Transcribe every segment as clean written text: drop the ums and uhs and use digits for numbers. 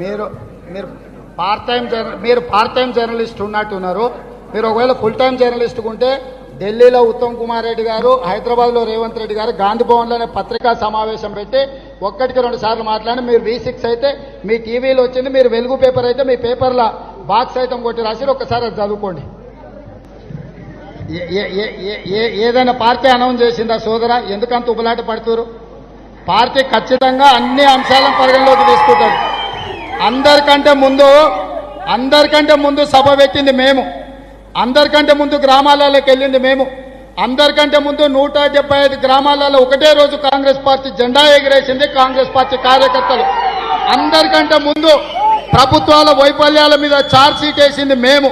మీరు మీరు part time journalist ఉన్నట్టున్నారు. మీరు ఒకవేళ ఫుల్ టైం జర్నలిస్ట్ ఉంటే ఢిల్లీలో ఉత్తమ్ కుమార్ రెడ్డి గారు, హైదరాబాద్లో రేవంత్ రెడ్డి గారు గాంధీ భవన్లోనే పత్రికా సమావేశం పెట్టి ఒక్కటికి 2 సార్లు మాట్లాడి, మీరు V6 అయితే మీ టీవీలో వచ్చింది, మీరు వెలుగు పేపర్ అయితే మీ పేపర్ల బాక్స్ అయితే కొట్టి రాసి ఒకసారి అది చదువుకోండి. ఏదైనా పార్టీ అనౌన్స్ చేసిందా సోదరా? ఎందుకంత ఉబలాట పడుతున్నారు? పార్టీ ఖచ్చితంగా అన్ని అంశాలను పరిగణలోకి తీసుకుంటుంది. అందరికంటే ముందు సభ పెట్టింది మేము, అందరికంటే ముందు గ్రామాలలోకి వెళ్ళింది మేము, అందరికంటే ముందు 175 గ్రామాలలో ఒకటే రోజు కాంగ్రెస్ పార్టీ జెండా ఎగిరేసింది కాంగ్రెస్ పార్టీ కార్యకర్తలు. అందరికంటే ముందు ప్రభుత్వాల వైఫల్యాల మీద ఛార్జ్ షీట్ వేసింది మేము.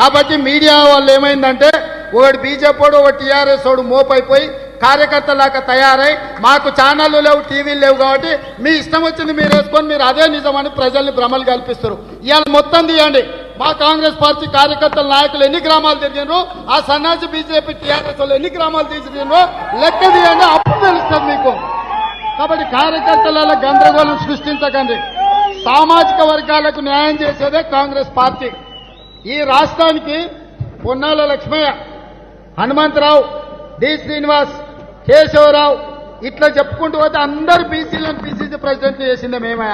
కాబట్టి మీడియా వాళ్ళు ఏమైందంటే ఒకటి బీజేపీ వాడు, ఒకటి టీఆర్ఎస్ వాడు మోపైపోయి కార్యకర్తలాగా తయారై మాకు ఛానళ్ళు లేవు, టీవీలు లేవు కాబట్టి మీ ఇష్టం వచ్చింది మీరు వేసుకొని మీరు అదే నిజమని ప్రజల్ని భ్రమలు కల్పిస్తారు. ఇవాళ మొత్తం తీయండి, మా కాంగ్రెస్ పార్టీ కార్యకర్తల నాయకులు ఎన్ని గ్రామాలు తిరిగినారు, ఆ సన్నాసి బీజేపీ టీఆర్ఎస్ వాళ్ళు ఎన్ని గ్రామాలు తిరిగినారో లెక్క తీయండి, అప్పుడు తెలుస్తుంది మీకు. కాబట్టి కార్యకర్తల గందరగోళం సృష్టించకండి. సామాజిక వర్గాలకు న్యాయం చేసేదే కాంగ్రెస్ పార్టీ. ఈ రాష్ట్రానికి పొన్నాల లక్ష్మయ్య, హనుమంతరావు, డి శ్రీనివాస్, కేశవరావు ఇట్లా చెప్పుకుంటూ పోతే అందరూ బీసీలను పిసిసి ప్రెసిడెంట్ చేసిందే మేమే.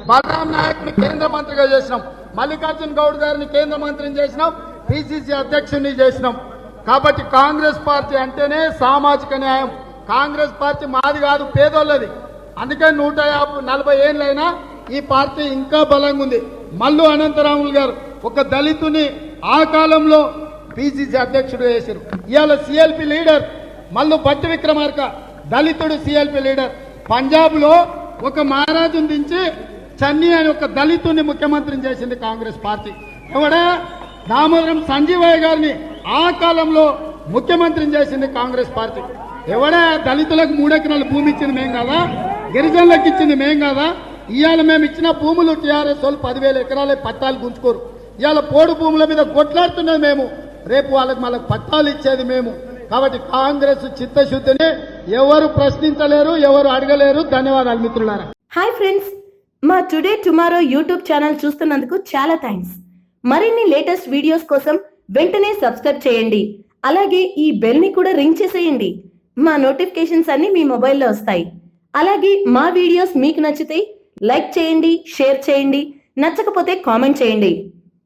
బలరాం నాయకుని కేంద్ర మంత్రిగా చేసినాం, మల్లికార్జున గౌడ్ గారిని కేంద్ర మంత్రిని చేసినాం, పిసిసి అధ్యక్షుడిని చేసినాం. కాబట్టి కాంగ్రెస్ పార్టీ అంటేనే సామాజిక న్యాయం. కాంగ్రెస్ పార్టీ మాది కాదు, పేదోళ్ళది. అందుకే 140 ఏళ్ళైనా ఈ పార్టీ ఇంకా బలంగా ఉంది. మల్లు అనంతరాములు గారు ఒక దళితుని ఆ కాలంలో పిసిసి అధ్యక్షుడు చేశారు. ఇవాళ సిఎల్పి లీడర్ మల్లు భట్టి విక్రమార్క దళితుడు సిఎల్పి లీడర్. పంజాబ్లో ఒక మహారాజుని దించి చన్నీ అని ఒక దళితుని ముఖ్యమంత్రిని చేసింది కాంగ్రెస్ పార్టీ. ఎవడా దామోదరం సంజీవయ్య గారిని ఆ కాలంలో ముఖ్యమంత్రిని చేసింది కాంగ్రెస్ పార్టీ. ఎవడా దళితులకు 3 ఎకరాల భూమి ఇచ్చింది మేం కాదా? గిరిజనులకు ఇచ్చింది మేం కాదా? ఇవాళ మేము ఇచ్చిన భూములు టీఆర్ఎస్ వాళ్ళు 10,000 ఎకరాలే పట్టాలు గుంజుకోరు. ఇవాళ పోడు భూముల మీద కొట్లాడుతున్నది మేము, రేపు వాళ్ళకి పట్టాలు ఇచ్చేది మేము. కాబట్టి కాంగ్రెస్ చిత్తశుద్ధిని ఎవరు ప్రశ్నించలేరు, ఎవరు అడగలేరు. ధన్యవాదాలు మిత్రులారా. హాయ్ ఫ్రెండ్స్, మా టుడే టుమారో యూట్యూబ్ ఛానల్ చూస్తున్నందుకు చాలా థ్యాంక్స్. మరిన్ని లేటెస్ట్ వీడియోస్ కోసం వెంటనే సబ్స్క్రైబ్ చేయండి. అలాగే ఈ బెల్ ని కూడా రింగ్ చేసేయండి. మా నోటిఫికేషన్స్ అన్ని మీ మొబైల్లో వస్తాయి. అలాగే మా వీడియోస్ మీకు నచ్చితే లైక్ చేయండి, షేర్ చేయండి, నచ్చకపోతే కామెంట్ చేయండి.